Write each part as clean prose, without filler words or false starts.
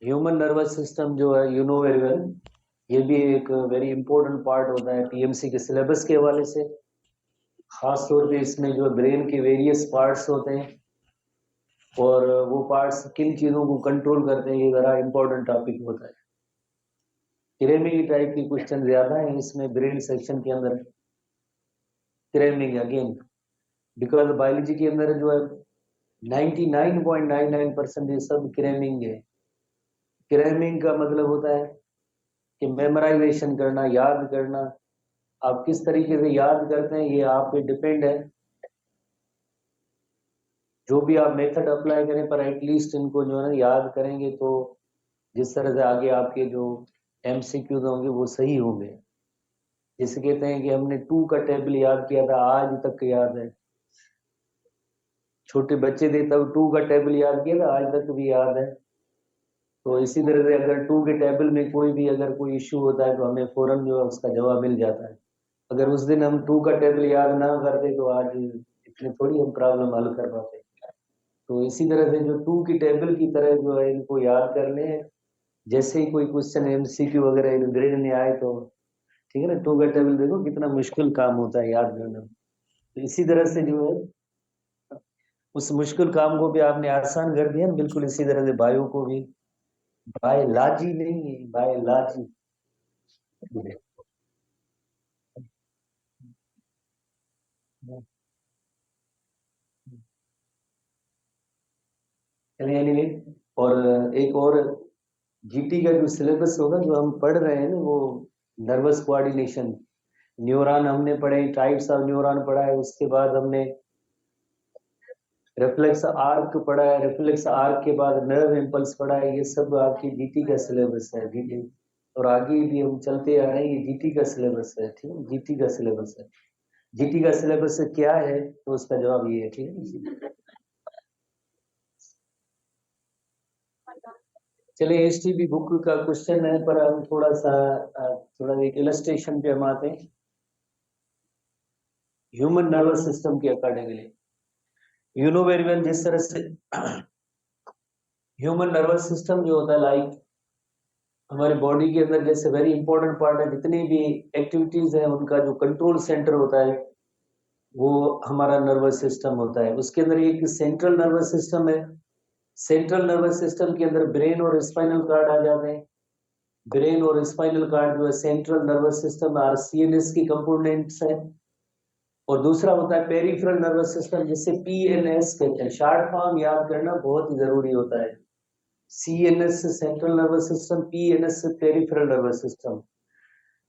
Human nervous system जो है, you know very well, ये भी एक वेरी इंपॉर्टेंट पार्ट होता है पीएमसी के सिलेबस के हवाले से। खास तौर पे इसमें जो ब्रेन के वेरियस पार्ट्स होते हैं और वो पार्ट्स किन चीजों को कंट्रोल करते हैं, ये बड़ा इंपॉर्टेंट टॉपिक होता है। क्रेमिंग टाइप की क्वेश्चन ज्यादा है इसमें ब्रेन सेक्शन के अंदर। क्रेमिंग अगेन, बिकॉज बायोलॉजी के अंदर जो है 99.99% ये सब क्रेमिंग है। क्रेमिंग का मतलब होता है कि मेमोराइजेशन करना, याद करना। आप किस तरीके से याद करते हैं ये आप पे डिपेंड है। जो भी आप मेथड अप्लाई करें, पर एटलीस्ट इनको जो है ना याद करेंगे तो जिस तरह से आगे आपके जो एमसीक्यूज होंगे वो सही होंगे। जैसे कहते हैं कि हमने 2 का टेबल याद किया था, आज तक याद है। छोटे बच्चे थे तब 2 का टेबल याद किया था, आज तक भी याद है। तो इसी तरह से अगर 2 के टेबल में कोई भी अगर कोई इश्यू होता है तो हमें फौरन जो है उसका जवाब मिल जाता है। अगर उस दिन हम 2 का टेबल याद ना करते तो आज इतनी थोड़ी हम प्रॉब्लम हल कर पाते। तो इसी तरह से जो 2 की टेबल की तरह जो है इनको याद कर ले। जैसे ही कोई क्वेश्चन एमसीक्यू वगैरह ग्रेड में आए तो ठीक है ना, 2 का टेबल देखो कितना मुश्किल काम होता है याद करना। तो इसी तरह से जो है उस मुश्किल काम को भी आपने आसान कर दिया, बिल्कुल इसी तरह से बायो को भी। बायोलॉजी नहीं है, बायोलॉजी। चलिए एनीवे, और एक और जीटी का जो सिलेबस होगा जो हम पढ़ रहे हैं ना, वो नर्वस कोऑर्डिनेशन, न्यूरॉन हमने पढ़े, टाइप्स ऑफ न्यूरॉन पढ़ा है। उसके बाद हमने रिफ्लेक्स आर्क पढ़ा है, रिफ्लेक्स आर्क के बाद नर्व इम्पल्स पढ़ा है। ये सब आपकी जीटी का सिलेबस है, जीटी। और आगे भी हम चलते आ रहे हैं, ये जीटी का सिलेबस है, ठीक है, जीटी का सिलेबस है। जीटी का सिलेबस क्या है तो उसका जवाब ये है, ठीक है। चलिए एसटीबी बुक का क्वेश्चन है, पर हम थोड़ा एक इलस्ट्रेशन पे हम आते हैं ह्यूमन नर्वस सिस्टम के accordingly. You know very well, जिस तरह से ह्यूमन नर्वस सिस्टम जो होता है, लाइक हमारे बॉडी के अंदर जैसे वेरी इंपॉर्टेंट पार्ट है, जितनी भी एक्टिविटीज है उनका जो कंट्रोल सेंटर होता है वो हमारा नर्वस सिस्टम होता है। उसके अंदर एक सेंट्रल नर्वस सिस्टम है। सेंट्रल नर्वस सिस्टम के अंदर ब्रेन और स्पाइनल कार्ड आ जाते हैं। ब्रेन और स्पाइनल कार्ड जो है central nervous system or CNS की कंपोनेंट्स है। और दूसरा होता है पेरिफेरल नर्वस सिस्टम, जिसे पीएनएस कहते हैं। शॉर्ट फॉर्म याद करना बहुत ही जरूरी होता है। CNS central nervous system, PNS peripheral nervous system.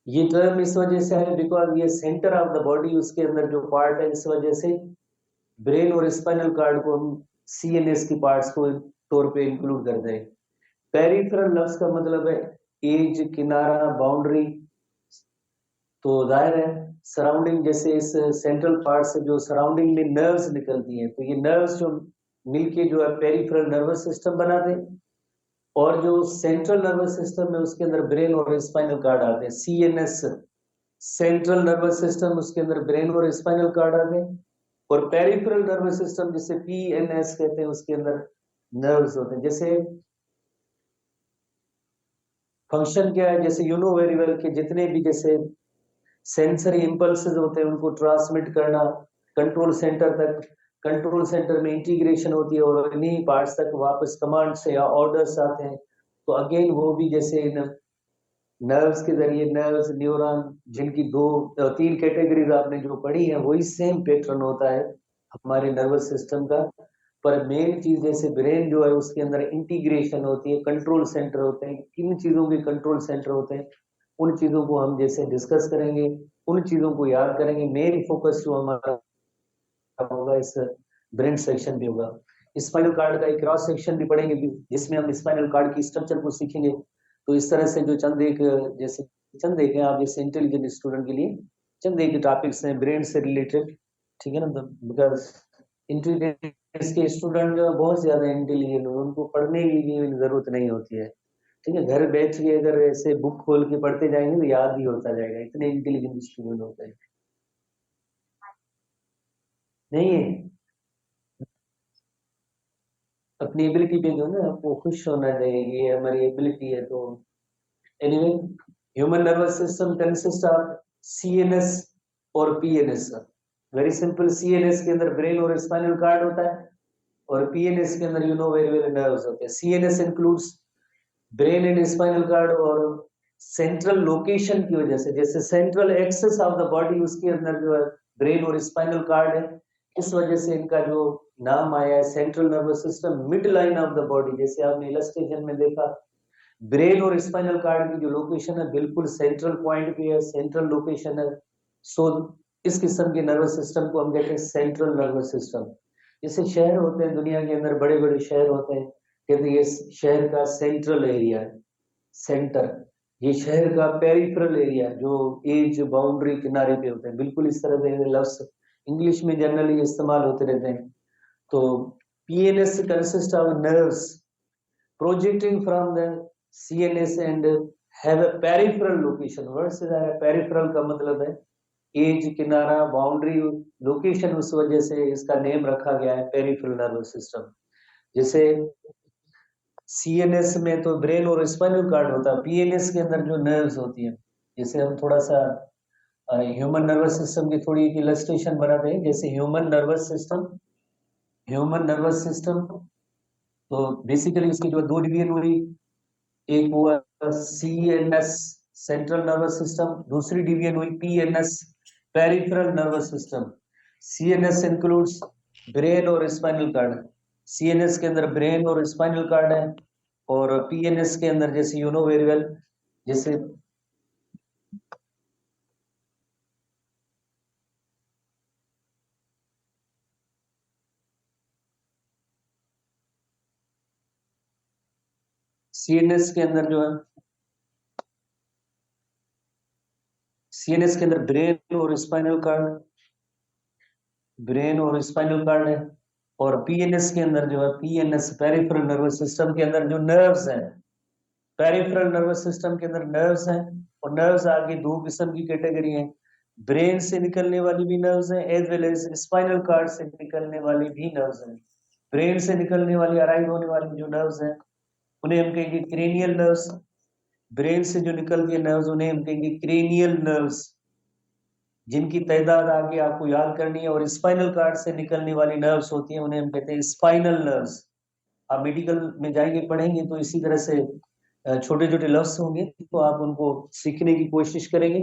ये टर्म इस वजह से है बिकॉज ये सेंटर ऑफ द बॉडी उसके अंदर जो पार्ट है, इस वजह से ब्रेन और स्पाइनल कार्ड को हम सीएनएस की पार्ट्स को तौर पे इंक्लूड करते हैं। पेरिफेरल लफ्ज का मतलब है एज, किनारा, बाउंड्री। तो जाहिर है सराउंडिंग, जैसे इस सेंट्रल पार्ट से जो सराउंडिंग में नर्व्स निकलती हैं, तो ये नर्व्स जो मिलके जो है पेरिफेरल नर्वस सिस्टम बनाते हैं। और जो सेंट्रल नर्वस सिस्टम है उसके अंदर ब्रेन और स्पाइनल कार्ड आते हैं। सीएनएस सेंट्रल नर्वस सिस्टम, उसके अंदर ब्रेन और स्पाइनल कार्ड आते हैं। और पेरिफेरल नर्वस सिस्टम जिसे पीएनएस कहते हैं, उसके अंदर नर्व्स होते हैं। जैसे फंक्शन क्या है, जैसे यू नो वेरी वेल कि जितने भी जैसे सेंसरी इंपल्सेस होते हैं उनको ट्रांसमिट करना कंट्रोल सेंटर तक, कंट्रोल सेंटर में इंटीग्रेशन होती है और इन्हीं पार्ट्स तक वापस कमांड से या ऑर्डर्स आते हैं। तो अगेन वो भी जैसे इन नर्व्स के जरिए, नर्व्स, न्यूरॉन, जिनकी 3 कैटेगरीज आपने जो पढ़ी है, वही सेम पैटर्न होता है हमारे नर्वस सिस्टम का। पर मेन चीज जैसे ब्रेन जो है उसके अंदर इंटीग्रेशन होती है, कंट्रोल सेंटर होते हैं। किन चीजों के कंट्रोल सेंटर होते हैं उन चीजों को हम जैसे डिस्कस करेंगे, उन चीजों को याद करेंगे। मेन फोकस जो हमारा होगा इस ब्रेन सेक्शन भी होगा। स्पाइनल कार्ड का एक क्रॉस सेक्शन भी पढ़ेंगे जिसमें हम स्पाइनल कार्ड की स्ट्रक्चर को सीखेंगे। तो इस तरह से जो जैसे चंद एक है आप जैसे इंटेलिजेंट स्टूडेंट के लिए चंद एक टॉपिक्स हैं ब्रेन से रिलेटेड, ठीक है ना। बिकॉज इंटेलिजेंस के स्टूडेंट जो बहुत ज्यादा इंटेलिजेंट हो, उनको पढ़ने की भी जरूरत नहीं होती है, ठीक है। घर बैठ के अगर ऐसे बुक खोल के पढ़ते जाएंगे तो याद ही होता जाएगा, इतने इंटेलिजेंट स्टूडेंट होते हैं। नहीं है अपनी एबिलिटी पे जो है ना आपको खुश होना चाहिए, ये हमारी एबिलिटी है। तो anyway, human nervous system consist of CNS और पीएनएस। वेरी सिंपल, सीएनएस के अंदर ब्रेन और स्पाइनल कार्ड होता है, और पीएनएस के अंदर you know very very nerves होते हैं। CNS includes brain and spinal cord, और सेंट्रल लोकेशन की वजह से, जैसे central access of the body उसके अंदर जो है ब्रेन और स्पाइनल कार्ड है, इस वजह से इनका जो नाम आया है central nervous system, mid line of the body. जैसे आपने इलस्ट्रेशन में देखा, ब्रेन और स्पाइनल कार्ड की जो लोकेशन है बिल्कुल सेंट्रल पॉइंट पे है, सेंट्रल लोकेशन है। सो इस किस्म के नर्वस सिस्टम को हम कहते हैं सेंट्रल नर्वस सिस्टम। जैसे शहर होते हैं दुनिया के अंदर, बड़े बड़े शहर होते हैं, कहते हैं ये शहर का सेंट्रल एरिया है, सेंटर। ये शहर का पेरिफेरल एरिया जो एज बाउंड्री किनारे पे होते हैं, बिल्कुल इस तरह के लफ्ज इंग्लिश में जनरली इस्तेमाल होते रहते हैं। तो PNS consist of nerves projecting from the CNS and have a peripheral location. Word से ज़्यादा peripheral का मतलब है एज, किनारा, बाउंड्री, लोकेशन, उस वजह से इसका नेम रखा गया है पेरिफेरल नर्वस सिस्टम। जैसे सीएनएस में तो ब्रेन और स्पाइनल कार्ड होता है, पीएनएस के अंदर जो नर्व्स होती हैं, जैसे हम थोड़ा सा ह्यूमन नर्वस सिस्टम की थोड़ी एक इलस्ट्रेशन बनाते हैं। जैसे ह्यूमन नर्वस सिस्टम तो बेसिकली उसकी जो दो डिवीजन हुई, एक हुआ सीएनएस सेंट्रल नर्वस सिस्टम, दूसरी डिवीजन हुई PNS peripheral nervous system. CNS includes brain और स्पाइनल कार्ड। सीएनएस के अंदर ब्रेन और स्पाइनल कार्ड है, और पीएनएस के अंदर जैसे यू नो वेरी वेल, जैसे सीएनएस के अंदर जो है, सीएनएस के अंदर ब्रेन और स्पाइनल कार्ड है, और पीएनएस के अंदर जो है पीएनएस पेरिफेरल नर्वस सिस्टम के अंदर जो नर्व्स हैं, पेरिफेरल नर्वस सिस्टम के अंदर नर्व्स हैं। और नर्व्स आगे दो किस्म की कैटेगरी हैं, ब्रेन से निकलने वाली भी नर्व्स हैं as well as spinal cord से निकलने वाली भी नर्व्स हैं। ब्रेन से निकलने वाली अराइज होने वाली जो नर्व्स हैं उन्हें हम कहेंगे क्रेनियल नर्व्स। ब्रेन से जो निकलती है नर्व्स उन्हें हम कहेंगे क्रेनियल नर्व्स, जिनकी तादाद आगे आपको याद करनी है। और स्पाइनल कार्ड से निकलने वाली नर्व्स होती हैं उन्हें हम कहते हैं स्पाइनल नर्व्स। आप मेडिकल में जाएंगे पढ़ेंगे तो इसी तरह से छोटे छोटे लफ्ज होंगे, तो आप उनको सीखने की कोशिश करेंगे।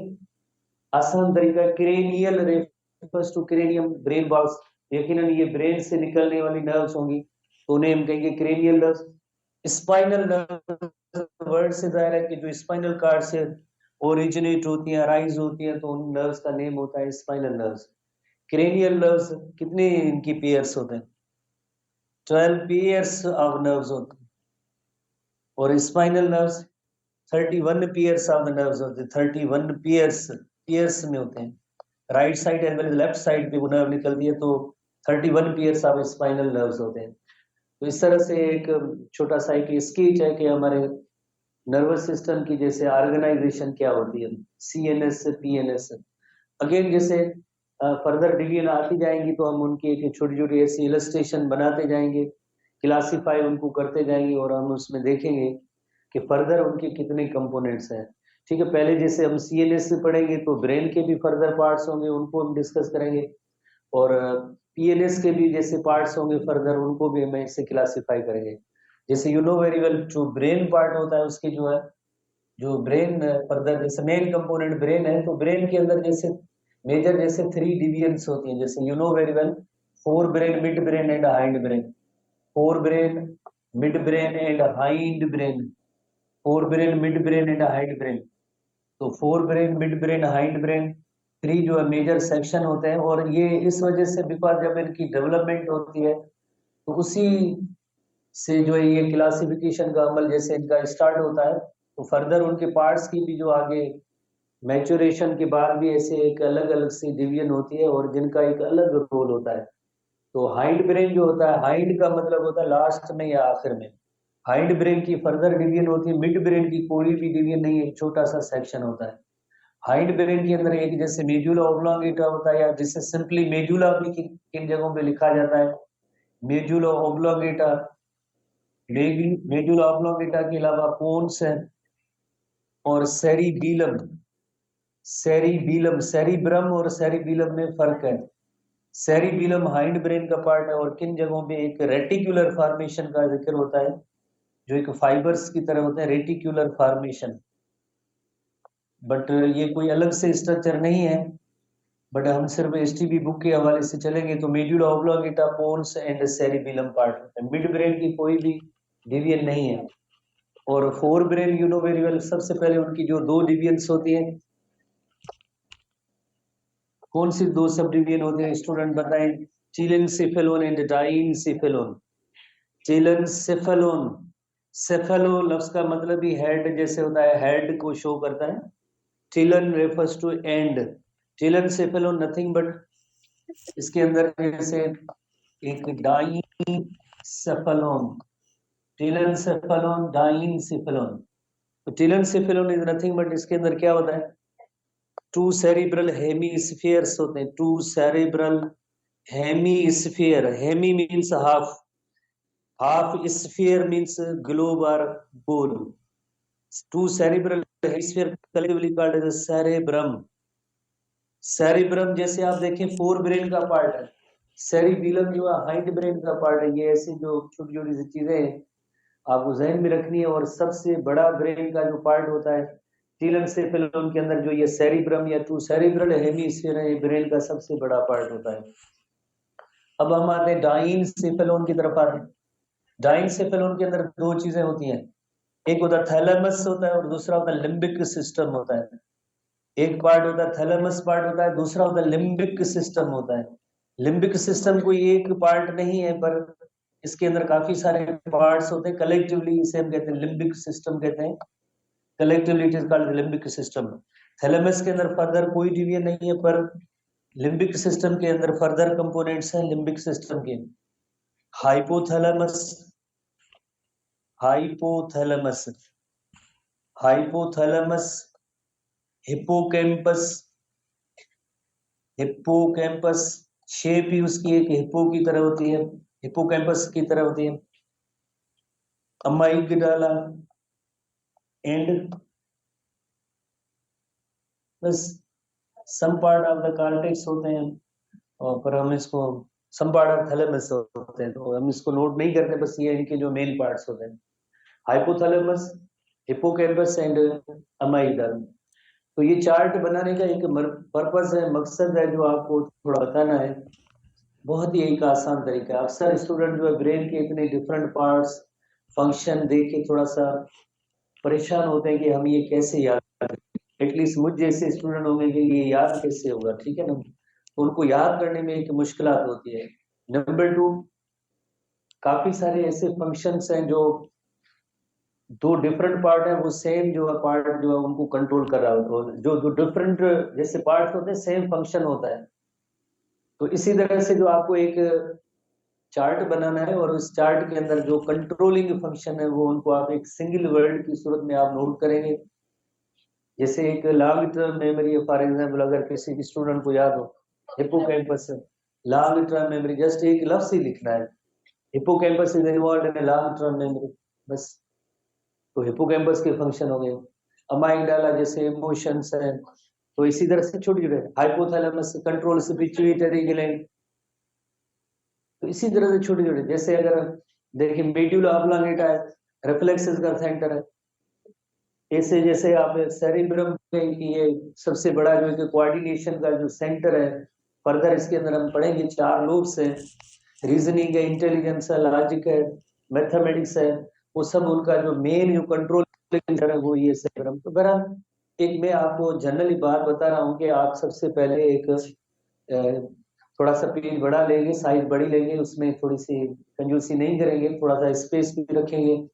आसान तरीका, cranial refers to cranium, brain box. यकीनन ये ब्रेन से निकलने वाली नर्व्स होंगी तो उन्हें हम कहेंगे cranial nerves. Spinal nerve word से जाहिर है कि जो स्पाइनल कार्ड से ओरिजिनेट होती है, राइज होती है, तो उन नर्व्स का नेम होता है स्पाइनल नर्व्स। क्रेनियल नर्व्स कितने इनकी पेयर्स होते हैं? 12 पेयर्स ऑफ नर्व्स होते हैं, और spinal nerves 31 pairs of the nerves होते हैं। 31 पेयर्स में होते हैं, right side as well as left side पे वो नर्व निकलती है, तो 31 पेयर्स ऑफ स्पाइनल नर्व्स होते हैं। तो इस तरह से एक छोटा सा एक स्केच है कि हमारे नर्वस सिस्टम की जैसे ऑर्गेनाइजेशन क्या होती है, सीएनएस से पीएनएस। अगेन जैसे फर्दर डिवीजन आती जाएंगी तो हम उनकी एक छोटी छोटी ऐसी इलस्ट्रेशन बनाते जाएंगे, क्लासीफाई उनको करते जाएंगे, और हम उसमें देखेंगे कि फर्दर उनके कितने कंपोनेंट्स हैं। ठीक है, पहले जैसे हम सीएनएस से पढ़ेंगे तो ब्रेन के भी फर्दर पार्ट्स होंगे, उनको हम डिस्कस करेंगे, और पीएनएस के भी जैसे पार्ट्स होंगे फर्दर, उनको भी हम इससे क्लासीफाई करेंगे। जैसे यू नो वेरी वेल जो ब्रेन पार्ट होता है उसके जो है, जो ब्रेन फर्दर जैसे मेन कंपोनेंट ब्रेन है, तो ब्रेन के अंदर जैसे मेजर जैसे 3 डिविजन्स होती हैं, जैसे you know very well fore brain, mid brain and hind brain. Fore brain, mid brain and hind brain. Fore brain, mid brain and hind brain. तो fore brain, mid brain, hind brain, 3 जो है major section होते हैं। और ये इस वजह से बिकॉज जब इनकी डेवलपमेंट होती है तो उसी से जो है ये क्लासिफिकेशन का अमल जैसे इनका स्टार्ट होता है, तो फर्दर उनके पार्ट्स की भी जो आगे मैच्योरेशन के बाद भी ऐसे एक अलग अलग सी डिवीजन होती है, और जिनका एक अलग रोल होता है। तो हाइंड ब्रेन जो होता है, हाइंड का मतलब होता है लास्ट में या आखिर में। हाइंड ब्रेन की फर्दर डिवीजन होती है, मिड ब्रेन की कोई भी डिवीजन नहीं, एक छोटा सा सेक्शन होता है। हाइंड ब्रेन के अंदर एक जैसे मेजुला ओब्लोंगेटा होता है, या जिसे सिंपली मेजुला भी किन जगहों पे लिखा जाता है, मेजुला ओब्लोंगेटा, मेडुला ऑब्लोंगेटा के अलावा पोन्स है और सेरिबीलम। सेरिब्रम और सेरिबीलम में फर्क है। सेरिबीलम हाइंड ब्रेन का पार्ट है और किन जगहों पे एक रेटिकुलर फॉर्मेशन का जिक्र होता है, जो एक फाइबर्स की तरह होते हैं, रेटिकुलर फॉर्मेशन। बट ये कोई अलग से स्ट्रक्चर नहीं है, बट हम सिर्फ एसटीबी बुक के हवाले से चलेंगे तो medulla oblongata, pons and cerebellum part होता है। मिड ब्रेन की कोई भी डिवीजन नहीं है। और fore brain you know very well, सबसे पहले उनकी जो दो डिवीजन्स होती हैं, कौन सी दो सब डिवीजन होते हैं स्टूडेंट बताएं? चिलेनसेफेलोन एंड डाइनसेफेलोन। चिलेनसेफेलोन, सेफेलो लफ्ज का मतलब ही हेड जैसे होता है, हेड को शो करता है। चिलन refers to end. Telencephalon nothing but इसके अंदर जैसे एक डाइनसेफेलोन, चिलेनसेफेलोन, डाइनसेफेलोन। तो चिलेनसेफेलोन इज नथिंग बट इसके अंदर क्या होता है, टू सेरिब्रल हेमीस्फीयर्स होते हैं। Two cerebral hemisphere, hemi means half, half sphere means globe और गोल। Two cerebral hemisphere collectively called as cerebrum. Cerebrum जैसे आप देखें फोर ब्रेन का पार्ट है, सेरिबीलम जो है हाइंड ब्रेन का पार्ट है। ये ऐसी जो छोटी छोटी सी चीजें हैं आपको जहन में रखनी है। और सबसे बड़ा ब्रेन का जो पार्ट होता है चिलेनसेफेलोन के अंदर, जो ये सेरिब्रम या टू सेरिब्रल हेमीस्फीयर है, ये ब्रेन का सबसे बड़ा पार्ट होता है। अब हम आते हैं डाइनसेफेलोन की तरफ आते हैं। डाइनसेफेलोन के अंदर दो चीजें होती हैं, एक होता है थैलेमस होता है और दूसरा होता है लिम्बिक सिस्टम होता है। एक पार्ट होता है थैलेमस पार्ट होता है, दूसरा होता है लिम्बिक सिस्टम होता है। लिम्बिक सिस्टम कोई एक पार्ट नहीं है, पर इसके अंदर काफी सारे पार्ट्स होते हैं। कलेक्टिवली इसे हम कहते हैं लिम्बिक सिस्टम कहते हैं। Collectively it is called limbic system. Thalamus के अंदर फर्दर कोई डिवीजन नहीं है, पर लिम्बिक सिस्टम के अंदर फर्दर कंपोनेंट्स हैं लिम्बिक सिस्टम के। Hypothalamus, hypothalamus, hypothalamus, hippocampus, hippocampus shape ही उसकी एक हिप्पो की तरह होती है, हिप्पोकैम्पस की तरह होती है। अमाइगडाला एंड बस some part of the cortex होते हैं, और पर हम इसको सम पार्ट ऑफ थैलेमस होते हैं, तो हम इसको नोट नहीं करते, बस ये इनके जो मेन पार्ट्स होते हैं, हाइपोथैलेमस, हिप्पोकैम्पस एंड अमाइगडाला। तो ये चार्ट बनाने का एक पर्पस है, मकसद है, जो आपको थोड़ा बताना है। बहुत ही एक आसान तरीका है। अक्सर स्टूडेंट जो है ब्रेन के इतने डिफरेंट पार्ट्स फंक्शन देख के थोड़ा सा परेशान होते हैं कि हम ये कैसे याद करें। एटलीस्ट मुझ जैसे स्टूडेंट होंगे कि ये याद कैसे होगा, ठीक है ना, तो उनको याद करने में एक मुश्किलात होती है। नंबर टू, काफी सारे ऐसे फंक्शंस हैं जो दो डिफरेंट पार्ट है, वो सेम जो है पार्ट जो है उनको कंट्रोल कर रहा होता है। जो जो डिफरेंट जैसे पार्ट्स होते हैं सेम फंक्शन होता है। तो इसी तरह से जो आपको एक चार्ट बनाना है, और उस चार्ट के अंदर जो कंट्रोलिंग फंक्शन है वो उनको आप एक सिंगल वर्ड की सूरत में आप नोट करेंगे। जैसे एक long term memory, for example अगर किसी भी स्टूडेंट को याद हो hippocampus, long term memory, just एक लफ्ज ही लिखना है, hippocampus is involved in long term memory, बस। तो हिप्पोकैम्पस के फंक्शन हो गए। अमाइगडाला जैसे इमोशंस है, तो इसी तरह से छोटे छोटे, हाइपोथैलेमस कंट्रोल पिट्यूटरी ग्लैंड, तो इसी तरह से छोटे छोटे, जैसे अगर देखिए मेडुला ऑब्लोंगेटा है, रिफ्लेक्सेस का सेंटर है। ऐसे जैसे आप सेरिब्रम की ये सबसे बड़ा जो है कोऑर्डिनेशन का जो सेंटर है। फर्दर इसके अंदर हम पढ़ेंगे चार लोब्स हैं, रीजनिंग है, इंटेलिजेंस है, लॉजिक है, मैथमेटिक्स है, वो सब उनका जो मेन जो कंट्रोल है वो ये सेरिब्रम। तो बहरहाल एक मैं आपको जनरली बात बता रहा हूँ कि आप सबसे पहले एक थोड़ा सा पेज बड़ा लेंगे, साइज बड़ी लेंगे, उसमें थोड़ी सी कंजूसी नहीं करेंगे, थोड़ा सा स्पेस भी रखेंगे,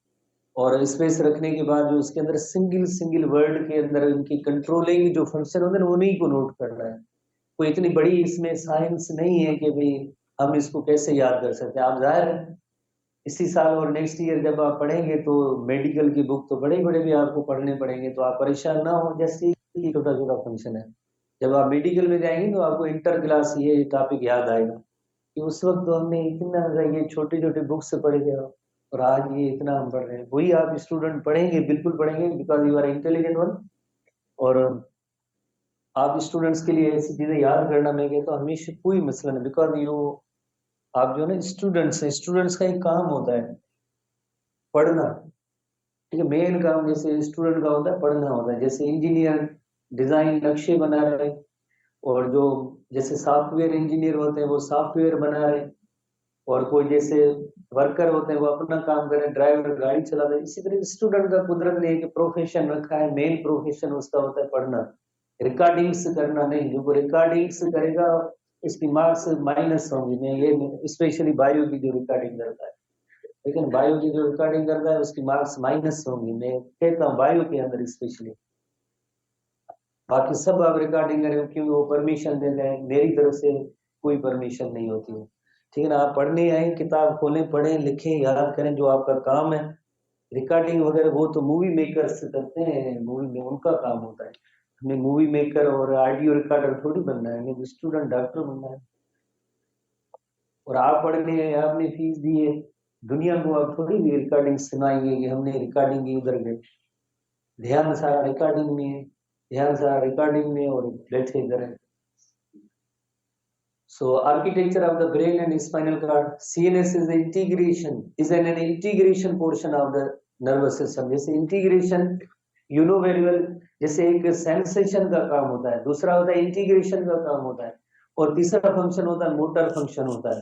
और स्पेस रखने के बाद जो उसके अंदर सिंगल सिंगल वर्ड के अंदर उनकी कंट्रोलिंग जो फंक्शन होते हैं उन्हीं को नोट करना है। कोई इतनी बड़ी इसमें साइंस नहीं है कि भाई हम इसको कैसे याद कर सकते हैं। आप जाहिर है इसी साल और नेक्स्ट ईयर जब आप पढ़ेंगे तो मेडिकल की बुक तो बड़े बड़े भी आपको पढ़ने पड़ेंगे, तो आप परेशान ना हो, जैसे छोटा छोटा फंक्शन है। जब आप मेडिकल में जाएंगे तो आपको इंटर क्लास ये टॉपिक याद आएगा कि उस वक्त तो हमने इतना ये छोटे छोटे बुक से पढ़े थे। और आज ये इतना हम पढ़ रहे हैं, वही आप स्टूडेंट पढ़ेंगे, बिल्कुल पढ़ेंगे, because you are intelligent one. और आप स्टूडेंट्स के लिए ऐसी चीजें याद करना, मैं कहता हूँ हमेशा कोई मसला नहीं, बिकॉज यू, आप जो है ना स्टूडेंट्स हैं, स्टूडेंट्स का एक काम होता है पढ़ना, ठीक है। मेन काम जैसे स्टूडेंट का होता है पढ़ना होता है, जैसे इंजीनियर डिजाइन नक्शे बना रहे हैं, और जो जैसे सॉफ्टवेयर इंजीनियर होते हैं वो सॉफ्टवेयर बना रहे हैं, और कोई जैसे वर्कर होते हैं वो अपना काम कर रहे हैं, ड्राइवर गाड़ी चला रहे हैं। इसी तरह स्टूडेंट का कुदरत ने एक प्रोफेशन रखा है, मेन प्रोफेशन उसका होता है पढ़ना, रिकॉर्डिंग्स करना नहीं। जो रिकॉर्डिंग्स करेगा इसकी मार्क्स माइनस होंगी। मैं ये स्पेशली बायो की जो रिकॉर्डिंग करता है, लेकिन बायो की जो रिकॉर्डिंग करता है उसकी मार्क्स माइनस होंगी, मैं कहता हूँ बायो के अंदर स्पेशली। बाकी सब आप रिकॉर्डिंग करें क्योंकि वो परमिशन दे दें, मेरी तरफ से कोई परमिशन नहीं होती है, ठीक है ना। आप पढ़ने आए, किताब खोलें, पढ़ें, लिखें, याद करें, जो आपका काम है। रिकॉर्डिंग वगैरह वो तो मूवी मेकर्स करते हैं, मूवी में उनका काम होता है। हमें मूवी मेकर और ऑडियो रिकॉर्डर थोड़ी बनना है, हमें स्टूडेंट डॉक्टर बनना है। और आप पढ़ने आए, आपने फीस दी है, दुनिया को आप थोड़ी भी रिकॉर्डिंग सुनाएंगे कि हमने रिकॉर्डिंग की, उधर गए। ध्यान सारा रिकॉर्डिंग में है, ध्यान सारा रिकॉर्डिंग में, और बैठे इधर है। So architecture of the brain and spinal cord, CNS is the integration, is an integration portion of the nervous system. जैसे integration, you know very well, जैसे एक sensation का काम होता है, दूसरा होता है integration का काम होता है, और तीसरा फंक्शन होता है मोटर फंक्शन होता है।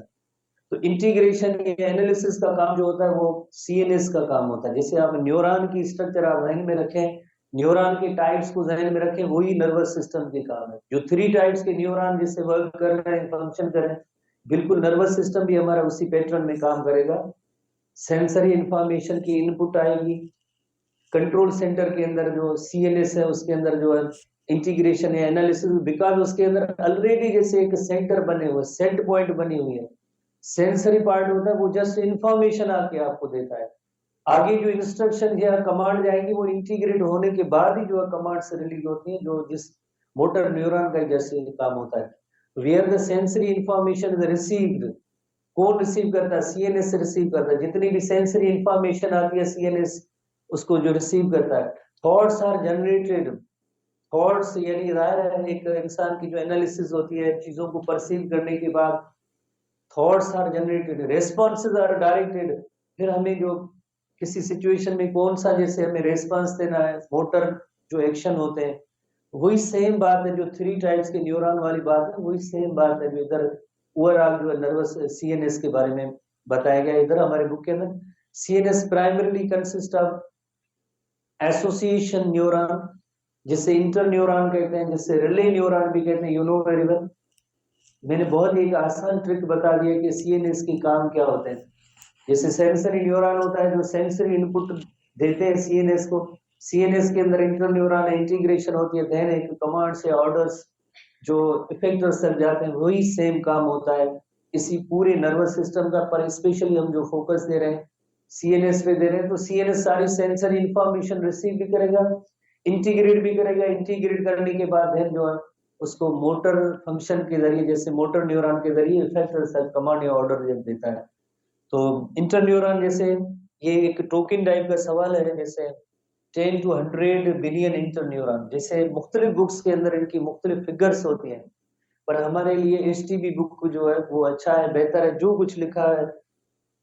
तो इंटीग्रेशन या एनालिसिस का काम जो होता है वो सीएनएस का काम होता है। जैसे आप न्यूरॉन की स्ट्रक्चर आप जहन में रखें, न्यूरॉन के टाइप्स को जहन में रखें, वही नर्वस सिस्टम के काम है। जो 3 टाइप्स के न्यूरॉन जिससे वर्क कर रहे हैं, फंक्शन कर रहे हैं, बिल्कुल नर्वस सिस्टम भी हमारा उसी पैटर्न में काम करेगा। सेंसरी इंफॉर्मेशन की इनपुट आएगी, कंट्रोल सेंटर के अंदर जो सीएनएस है उसके अंदर जो है इंटीग्रेशन या एनालिसिस, बिकॉज उसके अंदर ऑलरेडी जैसे एक सेंटर बने हुए, सेट पॉइंट बनी हुई है। सेंसरी पार्ट होता है वो जस्ट इंफॉर्मेशन आके आपको देता है, आगे जो इंस्ट्रक्शन या कमांड जाएंगी वो इंटीग्रेट होने के बाद ही जो है कमांड से रिलीज होती है, जो जिस मोटर न्यूरॉन का जैसे काम होता है। Where the sensory information is received, कौन रिसीव करता है? सीएनएस रिसीव करता है। जितनी भी सेंसरी इंफॉर्मेशन आती है सीएनएस उसको जो रिसीव करता है। थॉट्स आर जनरेटेड, थॉट्स यानी जाहिर है एक इंसान की जो एनालिसिस होती है चीजों को परसीव करने के बाद, thoughts are generated, responses are directed. फिर हमें जो किसी सिचुएशन में कौन सा जैसे हमें रेस्पॉन्स देना है, मोटर जो एक्शन होते हैं, वही सेम बात है जो 3 टाइप्स के न्यूरॉन वाली बात है, वही सेम बात है जो इधर ओवरऑल जो नर्वस सीएनएस के बारे में बताया गया इधर हमारे बुक के अंदर। CNS primarily consist of association neuron, जिसे इंटर न्यूरॉन कहते हैं, जिसे रिले न्यूरॉन भी कहते हैं, यू नो वेरी वेल। मैंने बहुत एक आसान ट्रिक बता दिया कि सीएनएस के काम क्या होते हैं। जैसे सेंसरी न्यूरॉन होता है जो सेंसरी इनपुट देते हैं सीएनएस को, सीएनएस के अंदर इंटर न्यूरॉन इंटीग्रेशन होती है, देन एक कमांड से ऑर्डर्स जो इफेक्टर्स तक जाते हैं, वही सेम काम होता है इसी पूरे नर्वस सिस्टम का। पर स्पेशली हम जो फोकस दे रहे हैं सीएनएस पे दे रहे हैं, तो सीएनएस सारी सेंसरी इंफॉर्मेशन रिसीव भी करेगा, इंटीग्रेट भी करेगा, इंटीग्रेट करने के बाद देन जो है उसको मोटर फंक्शन के जरिए, जैसे मोटर न्यूरॉन के जरिए इफेक्ट कमांड या ऑर्डर जब देता है। तो इंटर न्यूरॉन जैसे ये एक टोकन टाइप का सवाल है, जैसे 10 to 100 बिलियन इंटर न्यूरॉन, जैसे मुख्तलिफ बुक्स के अंदर इनकी मुख्तलिफ फिगर्स होती हैं, पर हमारे लिए एसटीबी बुक जो है वो अच्छा है, बेहतर है। जो कुछ लिखा है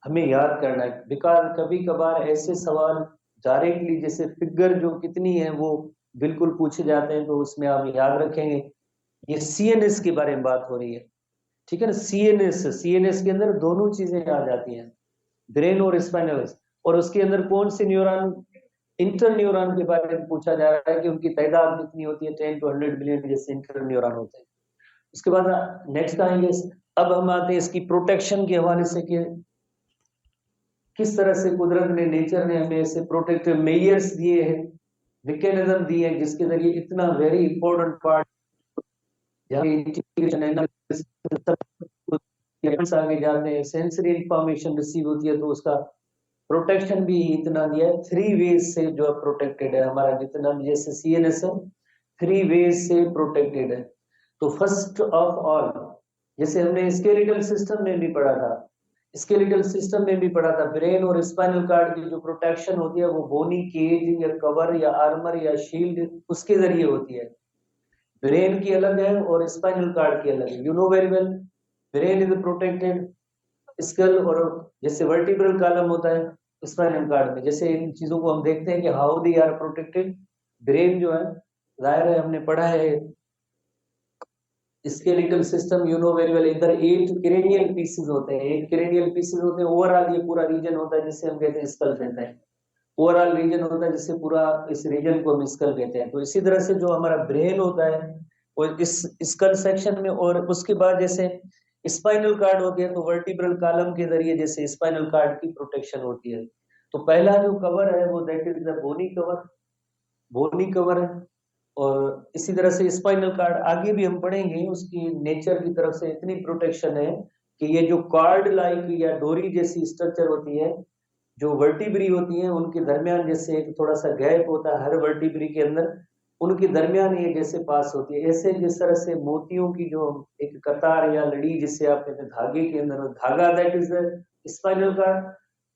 हमें याद करना है, बिकॉज कभी कभार ऐसे सवाल डायरेक्टली जैसे फिगर जो कितनी है वो बिल्कुल पूछे जाते हैं, तो उसमें आप याद रखेंगे। ये सीएनएस के बारे में बात हो रही है, ठीक है ना। सीएनएस, सीएनएस के अंदर दोनों चीजें आ जाती हैं, ब्रेन और स्पाइनल। और उसके अंदर कौन से न्यूरॉन, इंटर न्यूरॉन के बारे में पूछा जा रहा है कि उनकी तादाद कितनी होती है, 10 to 100 बिलियन जैसे इंटर न्यूरॉन होते हैं। उसके बाद नेक्स्ट आएंगे, अब हम आते हैं इसकी प्रोटेक्शन के हवाले से कि किस तरह से कुदरत ने, नेचर ने हमें ऐसे प्रोटेक्टिव मेजर्स दिए हैं, मैकेनिज्म दिए हैं, जिसके जरिए इतना very important part integration analysis आगे जाते हैं, सेंसरी इंफॉर्मेशन रिसीव होती है, तो उसका प्रोटेक्शन भी इतना दिया है। 3 वेज से जो प्रोटेक्टेड है हमारा जितना भी जैसे सीएनएस है, 3 वेज से प्रोटेक्टेड है। तो फर्स्ट ऑफ ऑल, जैसे हमने स्केलेटल सिस्टम में भी पढ़ा था स्केलेटल सिस्टम में भी पढ़ा था, ब्रेन और स्पाइनल कार्ड की जो प्रोटेक्शन होती है वो बोनी केज या कवर या आर्मर या शील्ड उसके जरिए होती है। ब्रेन की अलग है और स्पाइनल कार्ड की अलग है। You know very well, brain is protected, skull और जैसे वर्टिब्रल कॉलम होता है स्पाइनल कार्ड में, जैसे इन चीजों को हम देखते हैं कि how they are protected. Brain जो है, जाहिर है हमने पढ़ा है skeletal system, you know very well, इधर 8 क्रेनियल पीसेस होते हैं, 8 क्रेनियल पीसेस होते हैं। ओवरऑल ये पूरा रीजन होता है जिसे हम कहते हैं स्कल कहते हैं। ओवरऑल रीजन होता है जिससे पूरा इस रीजन को हम स्कल कहते हैं। तो इसी तरह से जो हमारा ब्रेन होता है वो इस स्कल सेक्शन में, और उसके बाद जैसे स्पाइनल कार्ड होती है तो वर्टिब्रल कॉलम के जरिए जैसे स्पाइनल कार्ड की प्रोटेक्शन होती है। तो पहला जो कवर है वो that is the bony cover, bony cover है। और इसी तरह से स्पाइनल कार्ड आगे भी हम पढ़ेंगे, उसकी नेचर की तरफ से इतनी प्रोटेक्शन है कि ये जो कार्ड लाइक या डोरी जैसी स्ट्रक्चर होती है, जो वर्टिब्री होती हैं उनके दरमियान जैसे एक थोड़ा सा गैप होता है हर वर्टिब्री के अंदर, उनके दरमियान ये जैसे पास होती है। ऐसे जिस तरह से मोतियों की जो एक कतार या लड़ी जिससे आप कहते हैं धागे के अंदर, धागा दैट इज स्पाइनल कार्ड,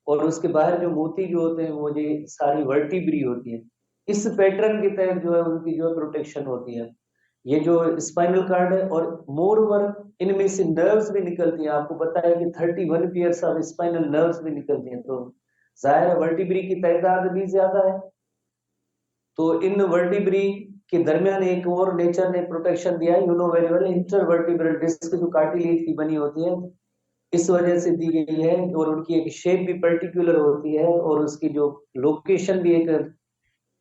और उसके बाहर जो मोती जो होते हैं वो ये सारी वर्टिब्री होती है। इस पैटर्न के तहत जो है उनकी जो है प्रोटेक्शन होती है। ये जो स्पाइनल कार्ड है, और मोर ओवर इनमें से नर्व्स भी निकलती हैं। आपको पता है कि 31 पेयर्स ऑफ स्पाइनल नर्व्स भी निकलती हैं, तो जाहिर है वर्टिब्री की तादाद भी ज्यादा है। तो इन वर्टिब्री के दरमियान एक और नेचर ने प्रोटेक्शन दिया है, you know very well, intervertebral disc जो कार्टिलेज की बनी होती है, इस वजह से दी गई है। और उनकी एक शेप भी पर्टिकुलर होती है, और उसकी जो लोकेशन भी एक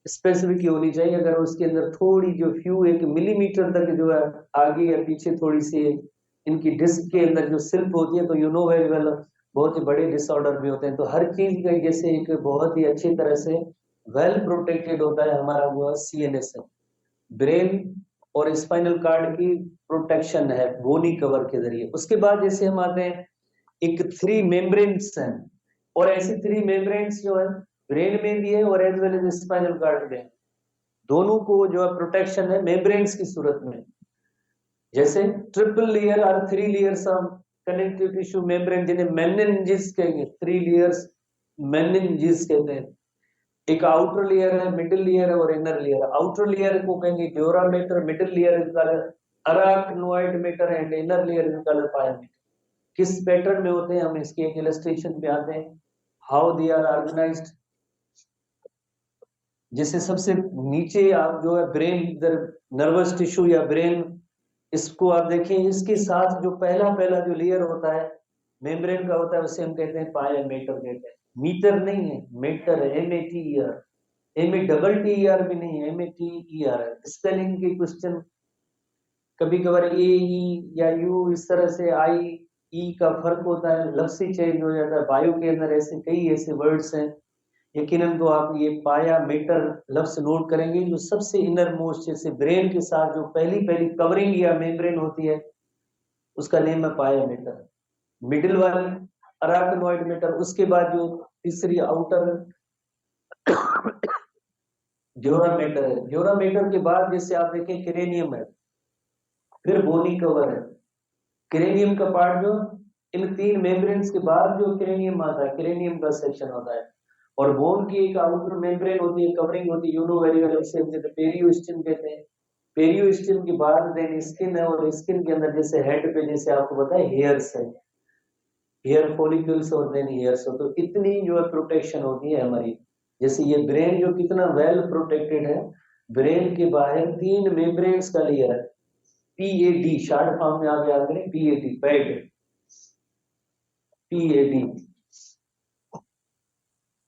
स्पेसिफिक होनी चाहिए। अगर उसके अंदर थोड़ी जो फ्यू एक मिलीमीटर तक जो है आगे या पीछे थोड़ी सी इनकी डिस्क के अंदर जो सिल्प होती है, तो यू नो वेरी वेल बहुत ही बड़े डिसऑर्डर भी होते हैं। तो हर चीज का जैसे एक बहुत ही अच्छी तरह से वेल प्रोटेक्टेड होता है हमारा वो सीएनएस है। ब्रेन और स्पाइनल कार्ड की प्रोटेक्शन है बोनी कवर के जरिए। उसके बाद जैसे हम आते हैं एक 3 मेम्ब्रेन्स हैं, और ऐसी 3 मेम्ब्रेन्स जो है ब्रेन में भी है और as well as spinal cord में, दोनों को जो है प्रोटेक्शन है मेम्ब्रेन्स की सूरत में। जैसे ट्रिपल लेयर और 3 layers of connective tissue membrane, जिन्हें मेनिंजिस कहेंगे, 3 लेयर्स मेनिंजिस कहते हैं। एक आउटर लेयर है, मिडिल लेयर है और इनर लेयर है। आउटर लेयर को कहेंगे dura mater, middle layer is called arachnoid mater and inner layer is called pia mater. किस पैटर्न में होते हैं हम इसके एक इलस्ट्रेशन पे आते हैं, हाउ दे आर ऑर्गेनाइज्ड। जैसे सबसे नीचे आप जो है ब्रेन, इधर नर्वस टिश्यू या ब्रेन, इसको आप देखें, इसके साथ जो पहला पहला जो लेयर होता है मेम्ब्रेन का होता है उसे हम कहते हैं पायामेटर कहते हैं। मीटर नहीं है, मेटर है, METER। M A double T E R भी नहीं है, METER है। स्पेलिंग के क्वेश्चन कभी कभार ए ई या यू इस तरह से आई ई का फर्क होता है, लफ्ज ही चेंज हो जाता है। बायो के अंदर ऐसे कई ऐसे वर्ड्स हैं। यकीनन तो आप ये पाया मीटर लफ्ज नोट करेंगे, जो सबसे इनर मोस्ट जैसे ब्रेन के साथ जो पहली पहली कवरिंग या मेम्ब्रेन होती है उसका नेम है पाया मीटर। मिडिल वाली अराकनॉइड मीटर, उसके बाद जो तीसरी आउटर ड्यूरामेटर है। ड्यूरामेटर के बाद जैसे आप देखें क्रेनियम है, फिर बोनी कवर है। क्रेनियम का पार्ट जो इन 3 मेम्ब्रेन्स के बाद जो क्रेनियम आता है, क्रेनियम का सेक्शन होता है। और बोन की एक आउटर मेम्ब्रेन होती है, कवरिंग होती है, यू नो वेरी वेल, उसे हम कहते हैं पेरियोस्टिन कहते हैं। पेरियोस्टिन के बाद देन स्किन है, और स्किन के अंदर जैसे हेड पे जैसे आपको पता है हेयर्स है, हेयर फॉलिकल्स और देन हेयर्स हो। तो इतनी जो है प्रोटेक्शन होती है हमारी। जैसे ये ब्रेन जो कितना वेल प्रोटेक्टेड है, ब्रेन के बाहर 3 मेम्ब्रेन्स का लेयर है, PAD शॉर्ट फॉर्म में आप याद करें, PAD पैड, PAD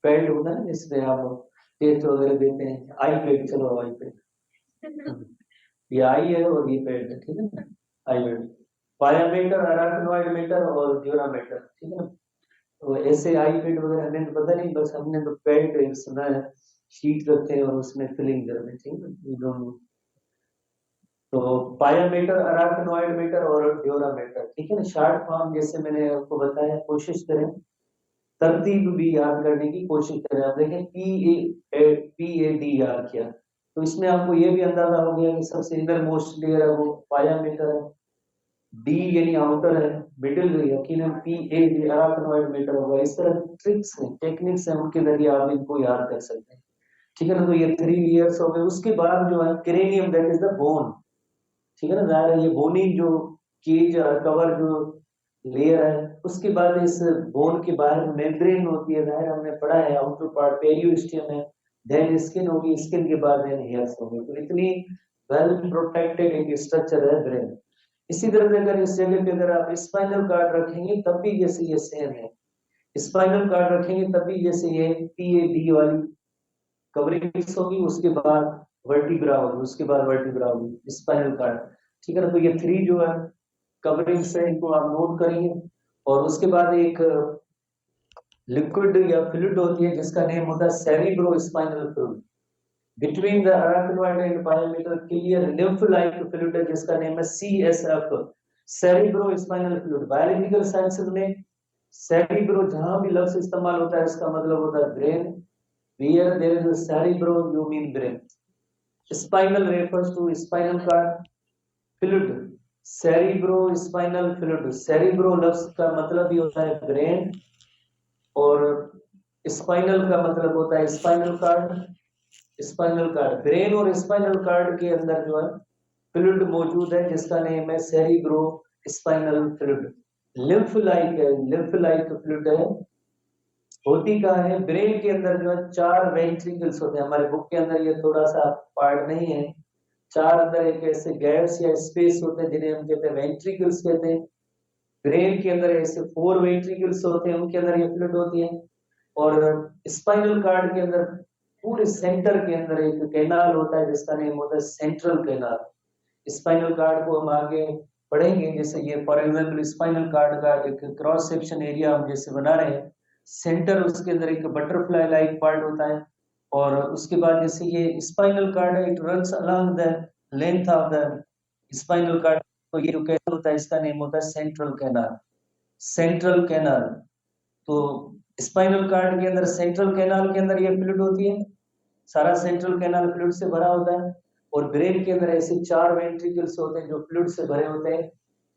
पैड होता है जिसमें आप टेस्ट वगैरह देते हैं। आई पैड, चलो आई पैड, ये आई है और ये पैड है, ठीक है ना, आई पैड। पायामेटर, अराकनॉइड मीटर और ड्यूरामेटर, ठीक है ना। तो ऐसे आई पैड वगैरह हमें तो पता नहीं, बस हमने तो पैड सुना है, शीट रखते हैं और उसमें फिलिंग करते हैं, ठीक है ना, ये दोनों। तो पायामेटर, अराकनॉइड मीटर और ड्यूरामेटर, ठीक है ना, शॉर्ट फॉर्म जैसे मैंने आपको बताया। कोशिश करें तरतीब भी याद करने की कोशिश करें। आप देखें PAD याद किया, तो इसमें आपको ये भी अंदाजा हो गया कि सबसे इनर मोस्ट लेयर है वो पायामेटर है। डी यानी आउटर है, मिडिल यकीनन पी ए अराकनॉइड मैटर होगा। इस तरह की ट्रिक्स हैं, टेक्निक्स हैं, उनके जरिए आप इनको याद कर सकते हैं। ठीक है ना, तो ये 3 लेयर्स हो गए। उसके बाद जो है cranium, that is the bone. ठीक है ना, जाहिर है ये बोनी जो केज कवर जो लेयर है, उसके बाद इस बोन के बाहर मेम्ब्रेन होती है, जाहिर हमने पढ़ा है, आउटर पार्ट पेरियोस्टियम है, देन स्किन होगी, स्किन के बाद देन हेयर्स होंगे। तो इतनी वेल प्रोटेक्टेड एक स्ट्रक्चर है ब्रेन। इसी तरह से अगर इस जगह पे अगर आप स्पाइनल कार्ड रखेंगे तब भी जैसे ये सेम है, स्पाइनल कार्ड रखेंगे तब भी जैसे ये पीएडी वाली कवरिंग्स होगी, उसके बाद वर्टिब्रा होगी, उसके बाद वर्टिब्रा होगी, स्पाइनल कार्ड। ठीक है ना, तो ये 3 जो है कवरिंग्स है, इनको आप नोट करेंगे। और उसके बाद एक लिक्विड या फ्लूइड होती है जिसका नेम होता है cerebro spinal fluid. Between the arachnoid and pia mater clear lymph like fluid है जिसका नेम है CSF, cerebro spinal fluid. Biological sciences में सेरिब्रो जहां भी लफ्ज इस्तेमाल होता है इसका मतलब होता है brain. Where there is a cerebro, you mean brain. Spinal refers to spinal cord fluid. Cerebrospinal fluid. Cerebro लफ्ज का मतलब ही होता है ब्रेन, और स्पाइनल का मतलब होता है spinal cord. Spinal cord, brain और स्पाइनल कार्ड के अंदर जो है फ्लूइड मौजूद है जिसका नेम है cerebro spinal fluid. Lymph like है, लिम्फ लाइक फ्लूइड है। होती कहाँ है, ब्रेन के अंदर जो है 4 वेंट्रिकल्स होते हैं। हमारे बुक के अंदर ये थोड़ा सा पार्ट नहीं है। 4 अंदर एक ऐसे गैप्स या स्पेस होते हैं जिन्हें हम कहते हैं वेंट्रिकल्स कहते हैं। ब्रेन के अंदर ऐसे 4 वेंट्रिकल्स होते हैं, उनके अंदर ये फ्लूइड होती है। और स्पाइनल कार्ड के अंदर पूरे सेंटर के अंदर एक कैनाल होता है जिसका नेम होता है सेंट्रल कैनाल। स्पाइनल कार्ड को हम आगे पढ़ेंगे, जैसे ये फॉर एग्जांपल स्पाइनल कार्ड का एक क्रॉस सेक्शन एरिया हम जैसे बना रहे हैं, सेंटर उसके अंदर एक बटरफ्लाई लाइक पार्ट होता है। और उसके बाद जैसे ये स्पाइनल कार्ड है, it runs along the length of the spinal cord. तो ये जो कैनाल होता है इसका नेम होता है सेंट्रल कैनाल, सेंट्रल कैनाल। तो स्पाइनल कार्ड के अंदर सेंट्रल कैनाल के अंदर ये फ्लूइड होती है, सारा सेंट्रल कैनाल फ्लूइड से भरा होता है। और ब्रेन के अंदर ऐसे 4 वेंट्रिकल्स होते हैं जो फ्लूइड से भरे होते हैं।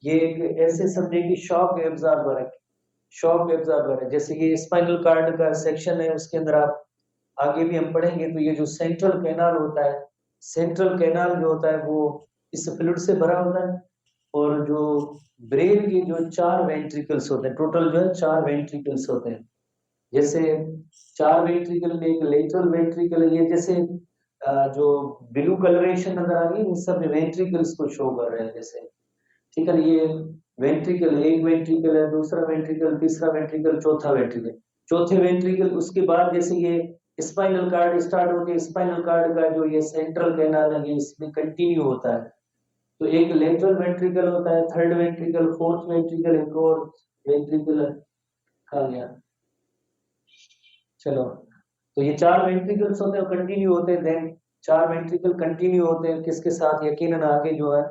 ये एक ऐसे समझे कि शॉक एब्जॉर्बर है, शॉक एब्जॉर्बर है। जैसे ये स्पाइनल कार्ड का सेक्शन है, उसके अंदर आप आगे भी हम पढ़ेंगे, तो ये जो सेंट्रल कैनाल होता है, सेंट्रल कैनाल जो होता है वो इस फ्लूइड से भरा होता है। और जो ब्रेन के जो 4 वेंट्रिकल्स होते हैं, टोटल जो है 4 वेंट्रिकल्स होते हैं। जैसे 4 वेंट्रिकल में एक लेटरल वेंट्रिकल है, ये जैसे जो ब्लू कलरेशन नजर आ रही है, इन सब वेंट्रिकल्स को शो कर रहे हैं जैसे। ठीक है, ये वेंट्रिकल, एक वेंट्रिकल है, दूसरा वेंट्रिकल, तीसरा वेंट्रिकल, चौथा वेंट्रिकल, चौथे वेंट्रिकल। उसके बाद जैसे ये स्पाइनल कार्ड स्टार्ट होके स्पाइनल कार्ड का जो ये सेंट्रल कैनाल है ये इसमें कंटिन्यू होता है। तो एक लेटरल वेंट्रिकल होता है, थर्ड वेंट्रिकल, फोर्थ वेंट्रिकल, एक और वेंट्रिकल कहा गया, चलो। तो ये 4 वेंट्रिकल्स होते हैं, कंटिन्यू होते हैं। देन 4 वेंट्रिकल कंटिन्यू होते हैं किसके साथ, यकीनन आगे जो है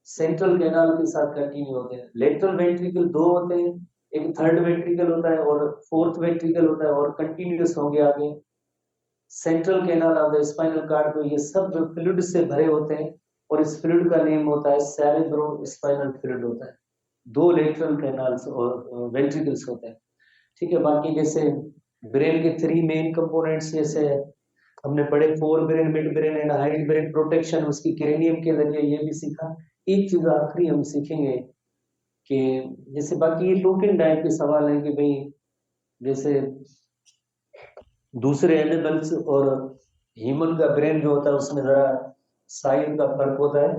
सेंट्रल कैनाल के साथ कंटिन्यू होते हैं। लेटरल वेंट्रिकल 2 होते हैं, एक थर्ड वेंट्रिकल होता है और फोर्थ वेंट्रिकल होता है, और कंटिन्यूअस होंगे आगे central canal of the spinal cord. तो ये सब जो फ्लूइड से भरे होते हैं, और इस फ्लूइड का नेम होता है सेरेब्रो स्पाइनल फ्लूइड होता है। 2 लेटरल कैनाल्स और वेंट्रिकल्स होते हैं। ठीक है, बाकी जैसे ब्रेन के 3 मेन कंपोनेंट्स जैसे हमने पढ़े, four brain, mid brain and hide brain protection, उसकी क्रेनियम के जरिए ये भी सीखा। एक चीज आखिरी हम सीखेंगे कि जैसे बाकी ये टोकन टाइप के सवाल है कि भाई जैसे दूसरे एनिमल्स और ह्यूमन का ब्रेन जो होता है उसमें जरा साइज का फर्क होता है।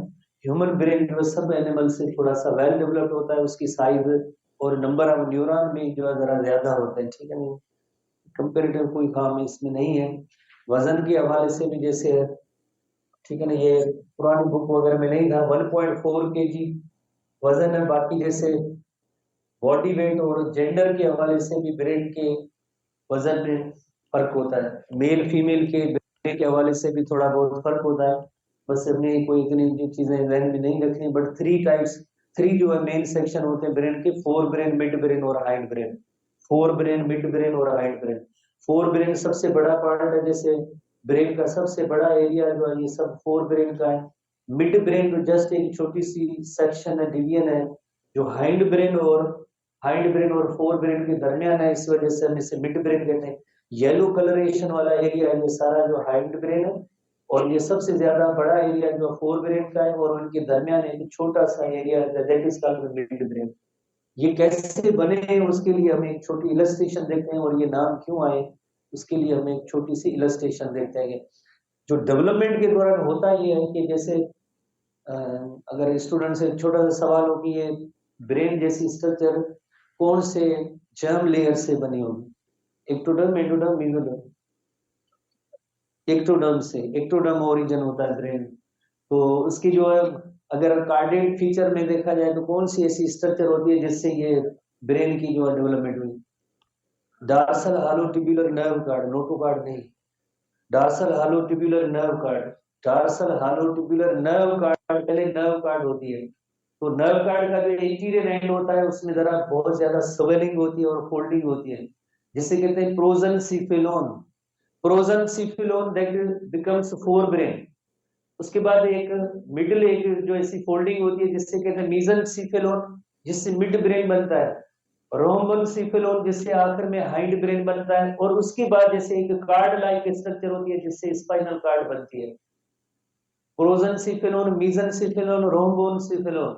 ह्यूमन ब्रेन जो सब एनिमल से थोड़ा सा वेल डेवलप्ड होता है, उसकी साइज और नंबर ऑफ न्यूरॉन भी जो है जरा ज्यादा होते हैं। ठीक है, नहीं कंपेरेटिव कोई काम इसमें नहीं है। वजन के हवाले से भी जैसे है, ठीक है ना, ये पुरानी बुक वगैरह में नहीं था, 1.4 kg वजन है। बाकी जैसे बॉडी वेट और जेंडर के हवाले से भी ब्रेन के वजन में फर्क होता है, मेल फीमेल के ब्रेन के हवाले से भी थोड़ा बहुत फर्क होता है। बस हमने कोई इतनी जो चीजें ध्यान में नहीं रखनी, बट 3 टाइप्स, 3 जो है मेन सेक्शन होते हैं ब्रेन के, फोर ब्रेन, मिड ब्रेन और hide brain. Fore brain, mid brain और हाइड ब्रेन। फोर ब्रेन सबसे बड़ा पार्ट है, जैसे ब्रेन का सबसे बड़ा एरिया जो है ये सब फोर ब्रेन का है। मिड ब्रेन जो जस्ट एक छोटी सी सेक्शन है, डिवीजन है, जो हाइंड ब्रेन और फोर ब्रेन के दरमियान है, इस वजह से हम इसे मिड ब्रेन कहते हैं। येलो कलरेशन वाला एरिया है ये सारा जो हाइंड ब्रेन है, और ये सबसे ज्यादा बड़ा एरिया जो फोर ब्रेन का है, और उनके दरमियान एक छोटा सा एरिया है that is called mid brain. ये कैसे बने हैं उसके लिए हम एक छोटी इलस्ट्रेशन देखते हैं, और ये नाम क्यों आए उसके लिए हम एक छोटी सी इलस्ट्रेशन देखते हैं। जो डेवलपमेंट के दौरान होता ये है कि जैसे अगर स्टूडेंट से छोटा सा सवाल हो कि ये ब्रेन जैसी स्ट्रक्चर कौन से जर्म लेयर से बनी होगी, एक्टोडर्म, एंडोडर्म, मेसोडर्म। एक्टोडर्म से, एक्टोडर्म ओरिजिन होता है ब्रेन। तो उसकी जो है अगर कार्डियक फीचर में देखा जाए तो कौन सी ऐसी स्ट्रक्चर होती है जिससे ये ब्रेन की जो है डेवलपमेंट हुई? Dorsal hollow tubular nerve cord, notochord नहीं, dorsal hollow tubular nerve cord. Dorsal hollow tubular nerve cord, पहले नर्व कार्ड होती है। तो नर्व कार्ड का जो इंटीरियर एंड होता है उसमें जरा बहुत ज्यादा स्वेलिंग होती है और फोल्डिंग होती है, जिसे कहते हैं प्रोजनसिफिलोन। प्रोजनसिफिलोन दैट बिकम्स फोर ब्रेन। उसके बाद एक मिडिल एक जो ऐसी फोल्डिंग होती है जिससे कहते हैं मीजनसिफिलोन, जिससे मिड ब्रेन बनता है। रोम्बनसिफिलोन जिससे आखिर में हाइंड ब्रेन बनता है, और उसके बाद जैसे एक कार्ड लाइक स्ट्रक्चर होती है जिससे स्पाइनल कार्ड बनती है। प्रोजनसिफिलोन, मीजनसिफिलोन, रोम्बोनसिफिलोन।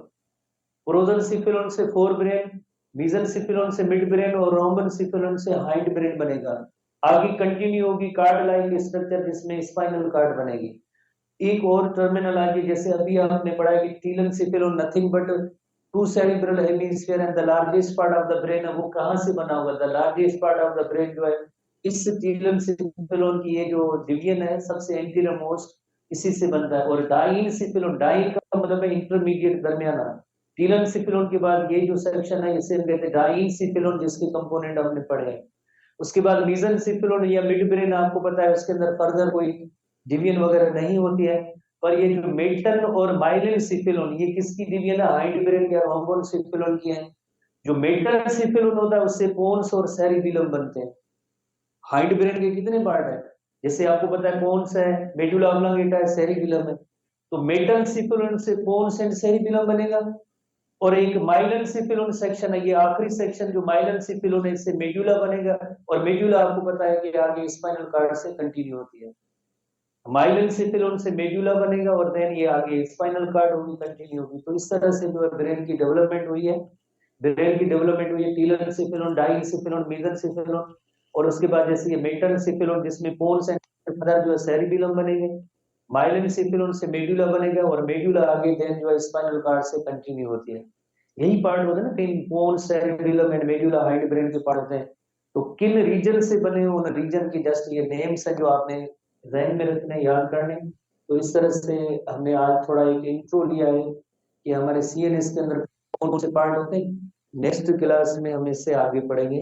प्रोजनसिफिलोन से फोर ब्रेन, मीजनसिफिलोन से मिड ब्रेन, और रोम्बनसिफिलोन से हाइंड ब्रेन बनेगा। आगे कंटिन्यू होगी कार्ड लाइक स्ट्रक्चर जिसमें स्पाइनल कार्ड बनेगी। एक और टर्मिनोलॉजी जैसे अभी आपने पढ़ा है कि telencephalon nothing but two cerebral hemisphere and the largest part of the brain है, वो कहां से बना हुआ? The largest part of the brain जो है इस टीलेंसिफिलोन की ये जो डिवीजन है सबसे एंटीरियर मोस्ट, इसी से बनता है। और डाइनसिफिलोन, डाइन का मतलब है इंटरमीडिएट, दरमियाना। टीलेंसिफिलोन के बाद ये जो सेक्शन है इसे हम कहते हैं डाइनसिफिलोन, जिसके कंपोनेंट हमने पढ़े हैं। उसके बाद मीजनसिफिलोन या मिड ब्रेन, आपको पता है उसके अंदर फर्दर कोई डिवीजन वगैरह नहीं होती है। पर ये जो मेटल और माइलिन सिफिलोन, ये किसकी डिवीजन है? हाइंड ब्रेन या रोम्बोन सिफिलोन की है। जो मेटल सिफिलोन होता है उससे पोन्स और सेरिबेलम बनते हैं। हाइंड ब्रेन के कितने पार्ट है? जैसे आपको पता है पोन्स है, मेडुला ऑब्लोंगेटा है, सेरिबेलम है। तो मेटल सिफिलोन से पोन्स एंड सेरिबेलम बनेगा। और एक माइलन सिफिलोन सेक्शन है, ये आखिरी सेक्शन जो माइलन सिफिलोन है, इससे मेडुला बनेगा। और मेडुला आपको पता है कि आगे स्पाइनल कार्ड से कंटिन्यू होती है। माइलिन सिफिलोन से मेडुला बनेगा, और देन ये आगे स्पाइनल कार्ड होगी, कंटिन्यू होगी। तो इस तरह से जो है ब्रेन की डेवलपमेंट हुई है। ब्रेन की डेवलपमेंट हुई है टीलन सिफिलोन, डाइन सिफिलोन, मेजन सिफिलोन, और उसके बाद जैसे ये मेटन सिफिलोन जिसमें पोन्स एंड फर्दर जो है सेरिबेलम बनेंगे। माइलिन सिफिलोन से मेडुला बनेगा, और मेडुला आगे देन जो है स्पाइनल कार्ड से कंटिन्यू होती है। यही पार्ट होता है ना, कहीं pons, cerebellum and medulla hind brain के पार्ट होते हैं। तो किन रीजन से बने, उन रीजन की जस्ट ये नेम्स है जो आपने जहन में रखने, याद करने। तो इस तरह से हमने आज थोड़ा एक इंट्रो लिया है कि हमारे सीएनएस के अंदर कौन कौन से पार्ट होते हैं। नेक्स्ट क्लास में हम इससे आगे पढ़ेंगे।